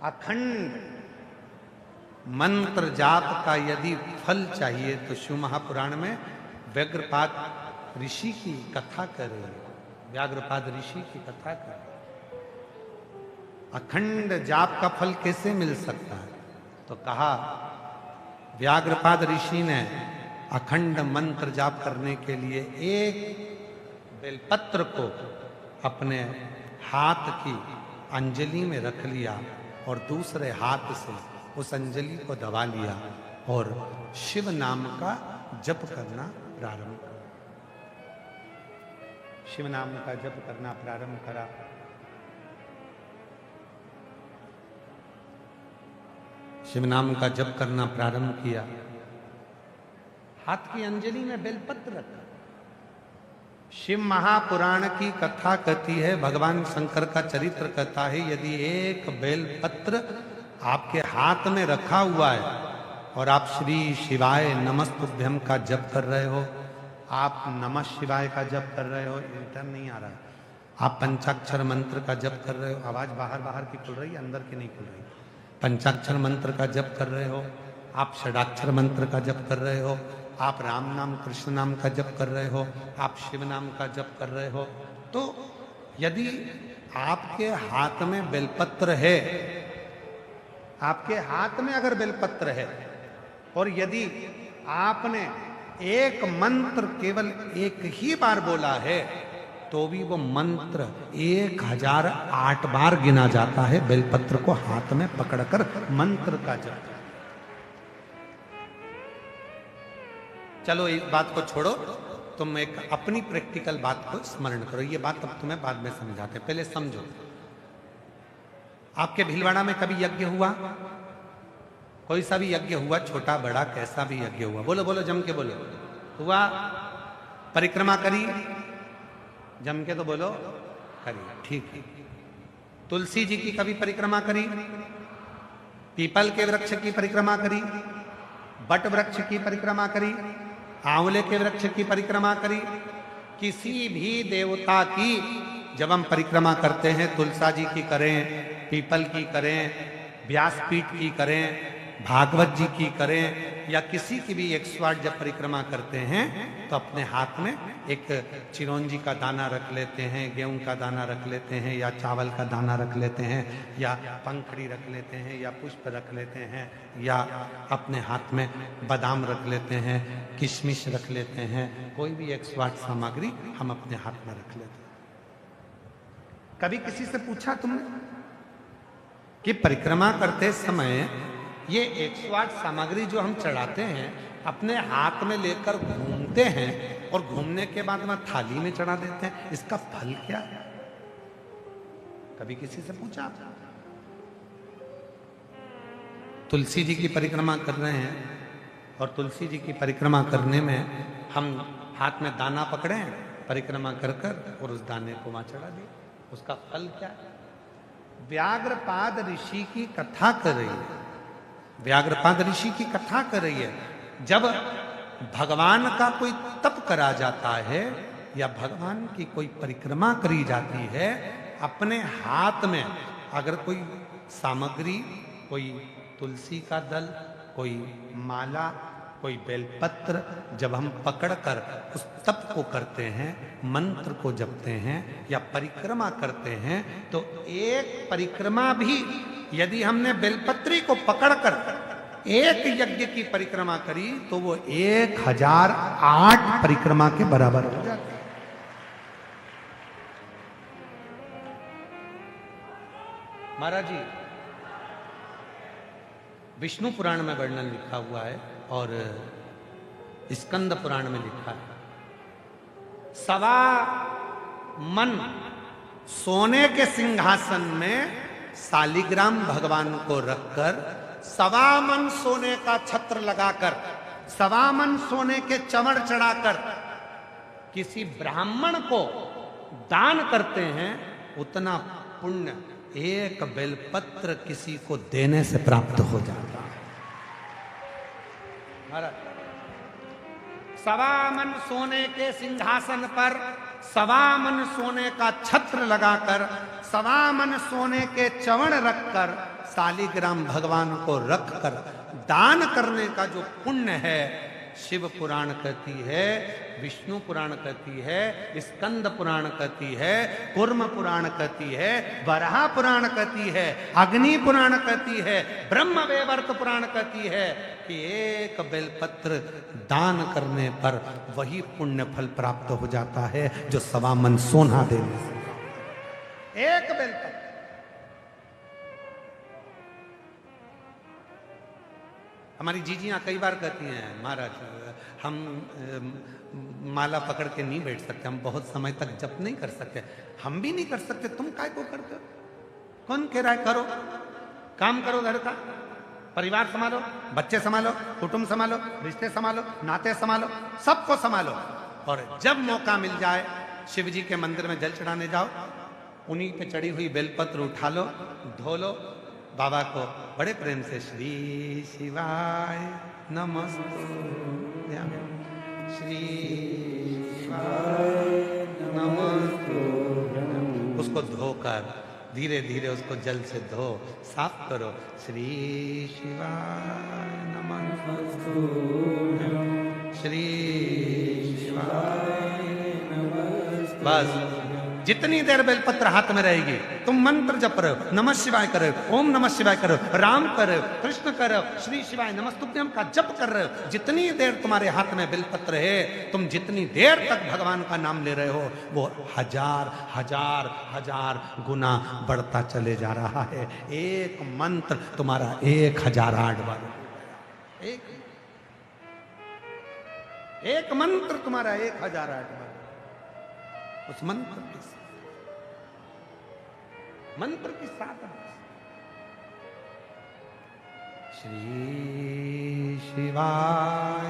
अखंड मंत्र जाप का यदि फल चाहिए तो शिव महापुराण में व्याघ्रपाद ऋषि की कथा कर रहे हैं। व्याघ्रपाद ऋषि की कथा कर रहे हैं। अखंड जाप का फल कैसे मिल सकता है? तो कहा व्याघ्रपाद ऋषि ने अखंड मंत्र जाप करने के लिए एक बेलपत्र को अपने हाथ की अंजलि में रख लिया और दूसरे हाथ से उस अंजलि को दबा लिया और शिव नाम का जप करना प्रारंभ किया। शिव नाम का जप करना प्रारंभ करा। शिव नाम का जप करना प्रारंभ किया। हाथ की अंजलि में बेलपत्र रखा। शिव महापुराण की कथा कहती है, भगवान शंकर का चरित्र कहता है, यदि एक बेलपत्र आपके हाथ में रखा हुआ है और आप श्री शिवाय नमस्तुभ्यम का जप कर रहे हो, आप नमः शिवाय का जप कर रहे हो, रिटर्न नहीं आ रहा है, आप पंचाक्षर मंत्र का जप कर रहे हो, आवाज बाहर बाहर की खुल रही है, अंदर की नहीं खुल रही, पंचाक्षर मंत्र का जप कर रहे हो, आप षडाक्षर मंत्र का जप कर रहे हो, आप राम नाम कृष्ण नाम का जप कर रहे हो, आप शिव नाम का जप कर रहे हो, तो यदि आपके हाथ में बेलपत्र है, आपके हाथ में अगर बेलपत्र है और यदि आपने एक मंत्र केवल एक ही बार बोला है तो भी वो मंत्र 1008 बार गिना जाता है। बेलपत्र को हाथ में पकड़कर मंत्र का जप। चलो इस बात को छोड़ो, तुम एक अपनी प्रैक्टिकल बात को स्मरण करो। ये बात अब तुम्हें बाद में समझाते, पहले समझो। आपके भीलवाड़ा में कभी यज्ञ हुआ? कोई सा भी यज्ञ हुआ, छोटा बड़ा कैसा भी यज्ञ हुआ? बोलो बोलो, जम के बोलो। हुआ? परिक्रमा करी? जम के तो बोलो, करी। ठीक है। तुलसी जी की कभी परिक्रमा करी? पीपल के वृक्ष की परिक्रमा करी? बट वृक्ष की परिक्रमा करी? आंवले के वृक्ष की परिक्रमा करी? किसी भी देवता की जब हम परिक्रमा करते हैं, तुलसा जी की करें, पीपल की करें, व्यासपीठ की करें, भागवत जी की करें, या किसी की भी 108 जब परिक्रमा करते हैं तो अपने हाथ में एक चिरौंजी का दाना रख लेते हैं, गेहूं का दाना रख लेते हैं, या चावल का दाना रख लेते हैं, या पंखड़ी रख लेते हैं, या पुष्प रख लेते हैं, या अपने हाथ में बादाम रख लेते हैं, किशमिश रख लेते हैं, कोई भी 108 सामग्री हम अपने हाथ में रख लेते हैं। कभी किसी से पूछा तुमने कि परिक्रमा करते समय ये 108 सामग्री जो हम चढ़ाते हैं अपने हाथ में लेकर घूमते हैं और घूमने के बाद में थाली में चढ़ा देते हैं, इसका फल क्या है? कभी किसी से पूछा? तुलसी जी की परिक्रमा कर रहे हैं और तुलसी जी की परिक्रमा करने में हम हाथ में दाना पकड़े, परिक्रमा कर कर और उस दाने को वहां चढ़ा दिए, उसका फल क्या है? व्याघ्रपाद ऋषि की कथा कर रही है। व्याघ्रपाद ऋषि की कथा कर रही है। जब भगवान का कोई तप करा जाता है या भगवान की कोई परिक्रमा करी जाती है, अपने हाथ में अगर कोई सामग्री, कोई तुलसी का दल, कोई माला, कोई बेलपत्र जब हम पकड़कर उस तप को करते हैं, मंत्र को जपते हैं या परिक्रमा करते हैं, तो एक परिक्रमा भी यदि हमने बेलपत्री को पकड़कर एक यज्ञ की परिक्रमा करी तो वो 1008 परिक्रमा के बराबर हो जाती है। महाराज जी, विष्णु पुराण में वर्णन लिखा हुआ है और स्कंद पुराण में लिखा है, 1.25 मन सोने के सिंहासन में शालिग्राम भगवान को रखकर 1.25 मन सोने का छत्र लगाकर 1.25 मन सोने के चमड़ चढ़ाकर किसी ब्राह्मण को दान करते हैं, उतना पुण्य एक बेलपत्र किसी को देने से प्राप्त हो जाता है। 1.25 मन सोने के सिंहासन पर 1.25 मन सोने का छत्र लगाकर सवामन सोने के चवण रखकर शालिग्राम भगवान को रखकर दान करने का जो पुण्य है, शिव पुराण कहती है, विष्णु पुराण कहती है, स्कंद पुराण कहती है, कूर्म पुराण कहती है, वराह पुराण कहती है, अग्नि पुराण कहती है, ब्रह्म वैवर्त पुराण कहती है कि एक बेलपत्र दान करने पर वही पुण्य फल प्राप्त हो जाता है जो सवा मन सोना देने से। एक बेलपत्र। हमारी जीजियां कई बार कहती हैं, महाराज हम माला पकड़ के नहीं बैठ सकते, हम बहुत समय तक जप नहीं कर सकते। हम भी नहीं कर सकते, तुम काय को करते हो? कौन कह रहा है करो? काम करो, घर का परिवार संभालो, बच्चे संभालो, कुटुंब संभालो, रिश्ते संभालो, नाते संभालो, सबको संभालो। और जब मौका मिल जाए शिव जी के मंदिर में जल चढ़ाने जाओ, उन्हीं पे चढ़ी हुई बेलपत्र उठा लो, धो लो, बाबा को बड़े प्रेम से श्री शिवाय नमस्तुभ्यं, श्री शिवाय नमस्तुभ्यं। उसको धोकर धीरे धीरे उसको जल से धो, साफ करो, श्री शिवाय नमस्तुभ्यं, श्री शिवाय नमस्तुभ्यं। बस जितनी देर बेलपत्र हाथ में रहेगी तुम मंत्र जप रहे हो, नमः शिवाय कर रहे हो, ओम नमः शिवाय कर रहे हो, राम कर रहे हो, कृष्ण कर रहे हो, श्री शिवाय नमस्तुभ्यं का जप कर रहे हो। जितनी देर तुम्हारे हाथ में बेलपत्र है, तुम जितनी देर तक भगवान का नाम ले रहे हो, वो हजार हजार हजार गुना बढ़ता चले जा रहा है। एक मंत्र तुम्हारा 1008 बार, एक मंत्र तुम्हारा 1008 बार। उस मंत्र की साधना। श्री शिवाय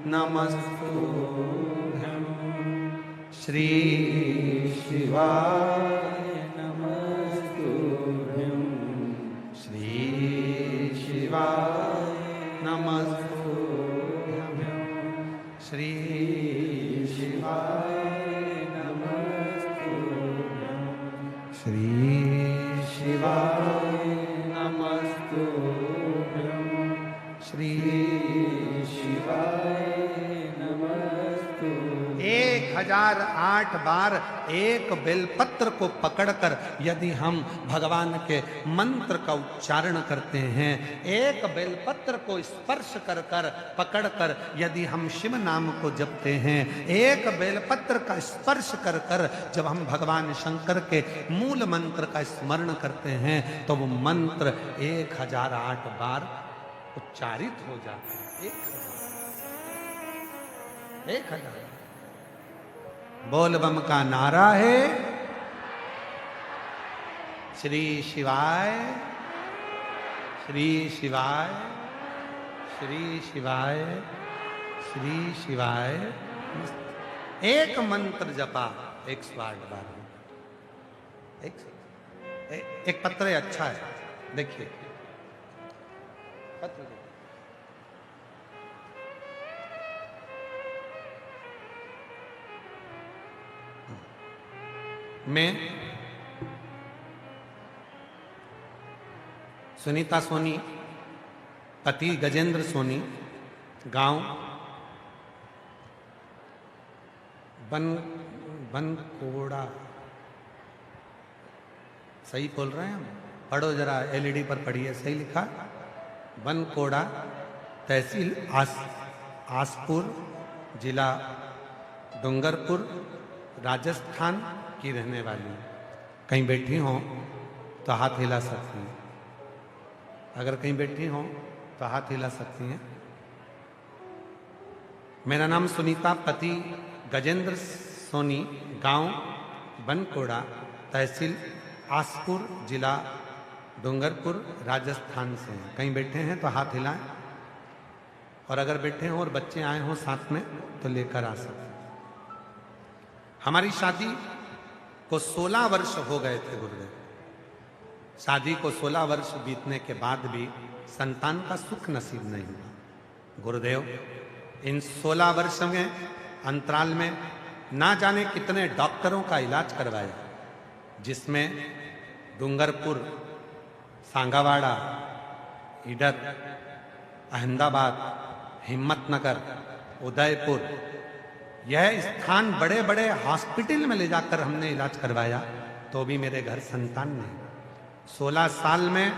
नमस्तुभ्यं, श्री शिवाय नमस्तुभ्यं, श्री शिवाय नमस्तुभ्यं, श्री शिवाय नमस्तुभ्यं, श्री शिवाय नमस्तुभ्यं, श्री शिवाय नमस्तुभ्यं। 1008 बार एक बेलपत्र को पकड़कर यदि हम भगवान के मंत्र का उच्चारण करते हैं, एक बेलपत्र को स्पर्श कर कर पकड़कर यदि हम शिव नाम को जपते हैं, एक बेलपत्र का स्पर्श कर कर जब हम भगवान शंकर के मूल मंत्र का स्मरण करते हैं, तो वो मंत्र 1008 बार उच्चारित हो जाता है। 1000 बोल बम का नारा है, श्री शिवाय, श्री शिवाय, श्री शिवाय, श्री शिवाय। एक मंत्र जपा 108 बार। एक पत्र अच्छा है, देखिए पत्र देखिए। मैं सुनीता सोनी, पति गजेंद्र सोनी, गांव बनकोड़ा, सही बोल रहे हैं हम? पढ़ो जरा, एलईडी पर पढ़िए, सही लिखा, बनकोड़ा, तहसील आसपुर, जिला डूंगरपुर, राजस्थान की रहने वाली। कहीं बैठी हो तो हाथ हिला सकती हैं, अगर कहीं बैठी हो तो हाथ हिला सकती हैं। मेरा नाम सुनीता, पति गजेंद्र सोनी, गांव बनकोड़ा, तहसील आसपुर, जिला डूंगरपुर, राजस्थान से। कहीं बैठे हैं तो हाथ हिलाएं, और अगर बैठे हों और बच्चे आए हों साथ में तो लेकर आ सकते। हमारी शादी को 16 वर्ष हो गए थे गुरुदेव। शादी को 16 वर्ष बीतने के बाद भी संतान का सुख नसीब नहीं हुआ। गुरुदेव, इन 16 वर्ष में अंतराल में ना जाने कितने डॉक्टरों का इलाज करवाया, जिसमें डूंगरपुर, सांगावाड़ा, इडर, अहमदाबाद, हिम्मतनगर, उदयपुर, यह स्थान बड़े बड़े हॉस्पिटल में ले जाकर हमने इलाज करवाया, तो भी मेरे घर संतान नहीं। 16 साल में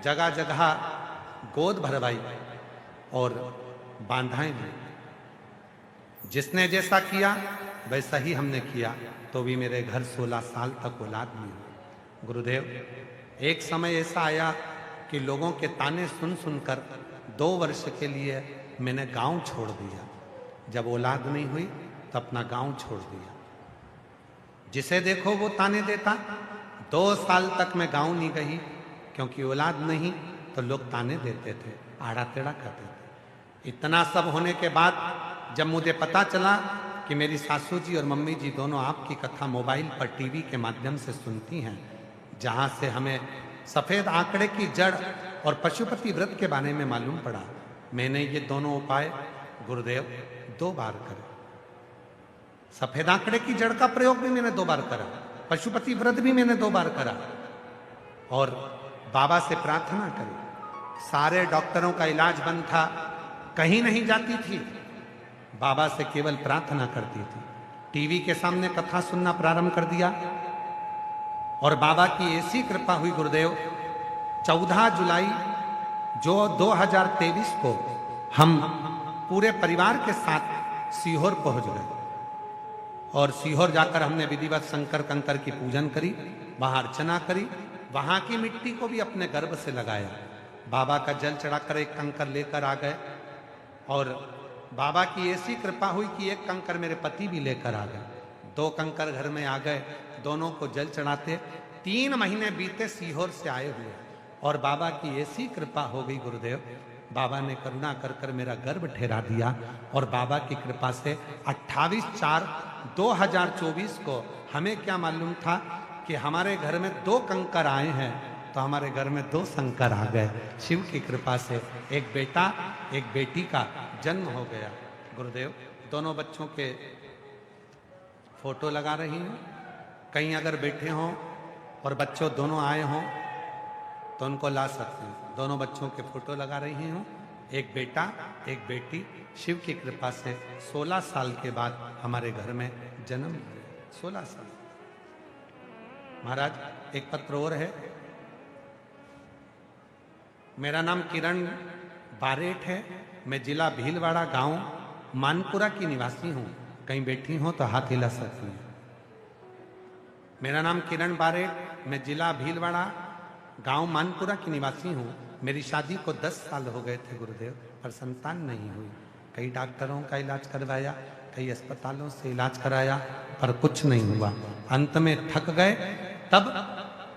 जगह जगह गोद भरवाई और बांधाएं ली। जिसने जैसा किया वैसा ही हमने किया, तो भी मेरे घर 16 साल तक औलाद नहीं हुई। गुरुदेव, एक समय ऐसा आया कि लोगों के ताने सुन सुनकर 2 वर्ष के लिए मैंने गांव छोड़ दिया। जब औलाद नहीं हुई तो अपना गांव छोड़ दिया। जिसे देखो वो ताने देता। 2 साल तक मैं गांव नहीं गई, क्योंकि औलाद नहीं तो लोग ताने देते थे, आड़ा टेढ़ा करते थे। इतना सब होने के बाद जब मुझे पता चला कि मेरी सासू जी और मम्मी जी दोनों आपकी कथा मोबाइल पर टीवी के माध्यम से सुनती हैं, जहां से हमें सफेद आंकड़े की जड़ और पशुपति व्रत के बारे में मालूम पड़ा, मैंने ये दोनों उपाय गुरुदेव 2 बार करे। सफेद आंकड़े की जड़ का प्रयोग भी मैंने 2 बार करा, पशुपति व्रत भी मैंने 2 बार करा, और बाबा से प्रार्थना करी। सारे डॉक्टरों का इलाज बंद था, कहीं नहीं जाती थी, बाबा से केवल प्रार्थना करती थी। टीवी के सामने कथा सुनना प्रारंभ कर दिया, और बाबा की ऐसी कृपा हुई गुरुदेव, 14 जुलाई जो 2023 को हम पूरे परिवार के साथ सीहोर पहुंच गए, और सीहोर जाकर हमने विधिवत शंकर कंकर की पूजन करी, वहां अर्चना करी, वहां की मिट्टी को भी अपने गर्भ से लगाया। बाबा का जल चढ़ाकर एक कंकर लेकर आ गए, और बाबा की ऐसी कृपा हुई कि एक कंकर मेरे पति भी लेकर आ गए। 2 कंकर घर में आ गए, दोनों को जल चढ़ाते 3 महीने बीते सीहोर से आए हुए, और बाबा की ऐसी कृपा हो गई गुरुदेव, बाबा ने करुणा कर कर मेरा गर्भ ठहरा दिया। और बाबा की कृपा से 28/4/2024 को हमें क्या मालूम था कि हमारे घर में 2 कंकर आए हैं, तो हमारे घर में 2 शंकर आ गए। शिव की कृपा से एक बेटा एक बेटी का जन्म हो गया। गुरुदेव, दोनों बच्चों के फोटो लगा रही हैं। कहीं अगर बैठे हों और बच्चों दोनों आए हों तो उनको ला सकते हैं। दोनों बच्चों के फोटो लगा रही हूँ, एक बेटा एक बेटी। शिव की कृपा से 16 साल के बाद हमारे घर में जन्म हुआ। 16 साल। महाराज, एक पत्र और है। मेरा नाम किरण बारेट है, मैं जिला भीलवाड़ा गांव मानपुरा की निवासी हूँ। कहीं बैठी हो तो हाथ हिला सकती हैं। मेरा नाम किरण बारेट, मैं जिला भीलवाड़ा गांव मानपुरा की निवासी हूँ। मेरी शादी को 10 साल हो गए थे गुरुदेव, पर संतान नहीं हुई। कई डॉक्टरों का इलाज करवाया, कई अस्पतालों से इलाज कराया, पर कुछ नहीं हुआ। अंत में थक गए, तब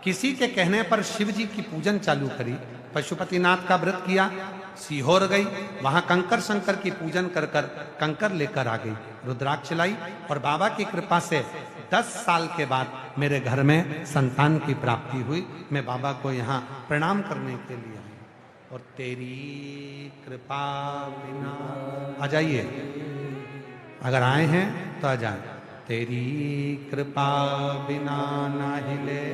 किसी के कहने पर शिव जी की पूजन चालू करी। पशुपतिनाथ का व्रत किया, सीहोर गई, वहां कंकर शंकर की पूजन कर कर कंकर लेकर आ गई, रुद्राक्ष लाई, और बाबा की कृपा से 10 साल के बाद मेरे घर में संतान की प्राप्ति हुई। मैं बाबा को यहाँ प्रणाम करने के लिए आई, और तेरी कृपा बिना, आ जाइए, अगर आए हैं तो आ जाए। तेरी कृपा बिना ना हिले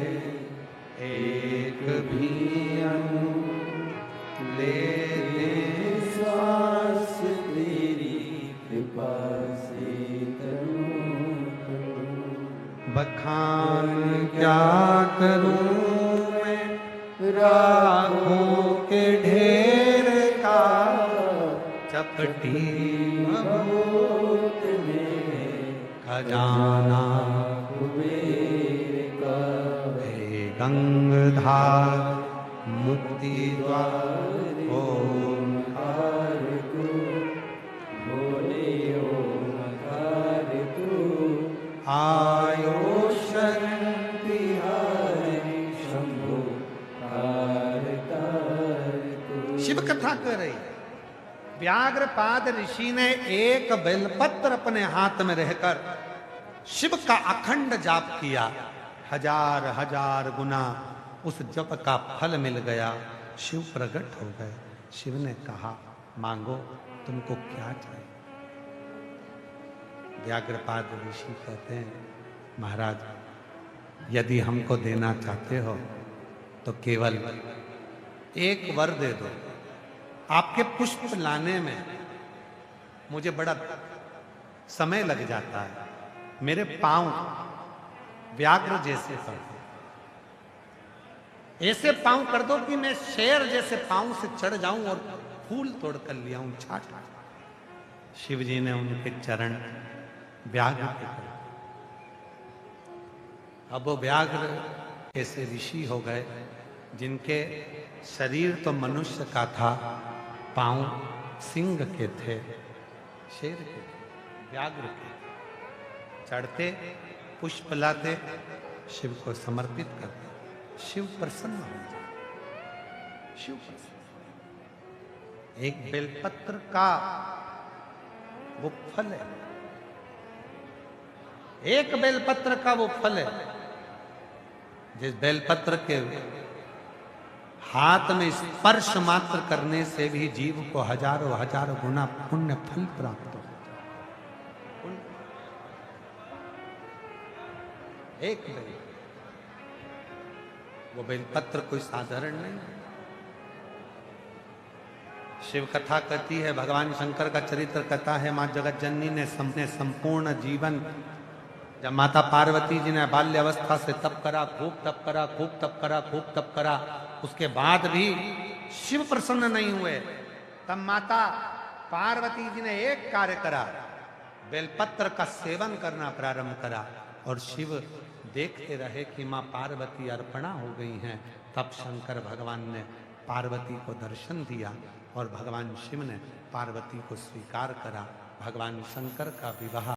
एक भी अणु, लेते श्वास तेरी कृपा से करूं। बखान क्या करूं मैं राहों के ढेर का, चपटी मबूत में खजाना कुबेर का। हे गंगधार मुक्ति द्वार ओंकार तू, बोले ओंकार तू, आयो शरण बिहारी शंभो कारतार तू। शिव कथा कर रही। व्याघ्रपाद ऋषि ने एक बेलपत्र अपने हाथ में रहकर शिव का अखंड जाप किया। 1000 गुना उस जप का फल मिल गया। शिव प्रकट हो गए। शिव ने कहा, मांगो, तुमको क्या चाहिए। व्याघ्रपाद ऋषि कहते हैं, महाराज यदि हमको देना चाहते हो तो केवल एक वर दे दो। आपके पुष्प लाने में मुझे बड़ा समय लग जाता है, मेरे पांव व्याघ्र जैसे कर दो, ऐसे पांव कर दो कि मैं शेर जैसे पांव से चढ़ जाऊं और फूल तोड़ कर ले आऊं छाट। शिव जी ने उनके चरण व्याघ्र के कर। अब वो व्याघ्र ऐसे ऋषि हो गए जिनके शरीर तो मनुष्य का था, पांव सिंह के थे, शेर के थे, व्याघ्र के। चढ़ते, पुष्प लाते, शिव को समर्पित करते, शिव प्रसन्न हो जाते। शिव प्रसन्न। एक बेलपत्र का वो फल है, एक बेलपत्र का वो फल है, जिस बेलपत्र के हाथ में स्पर्श मात्र करने से भी जीव को हजारों हजारों गुना पुण्य फल प्राप्त हो। एक बेल, वो बेलपत्र कोई साधारण नहीं। शिव कथा कहती है, भगवान शंकर का चरित्र कहता है, मां जगत जननी ने संपूर्ण जीवन, जब माता पार्वती जी ने बाल्य अवस्था से तप करा, खूब तप करा, खूब तप करा, खूब तप करा, उसके बाद भी शिव प्रसन्न नहीं हुए, तब माता पार्वती जी ने एक कार्य करा, बेलपत्र का सेवन करना प्रारंभ करा, और शिव देखते रहे कि मां पार्वती अर्पणा हो गई हैं। तब शंकर भगवान ने पार्वती को दर्शन दिया और भगवान शिव ने पार्वती को स्वीकार करा। भगवान शंकर का विवाह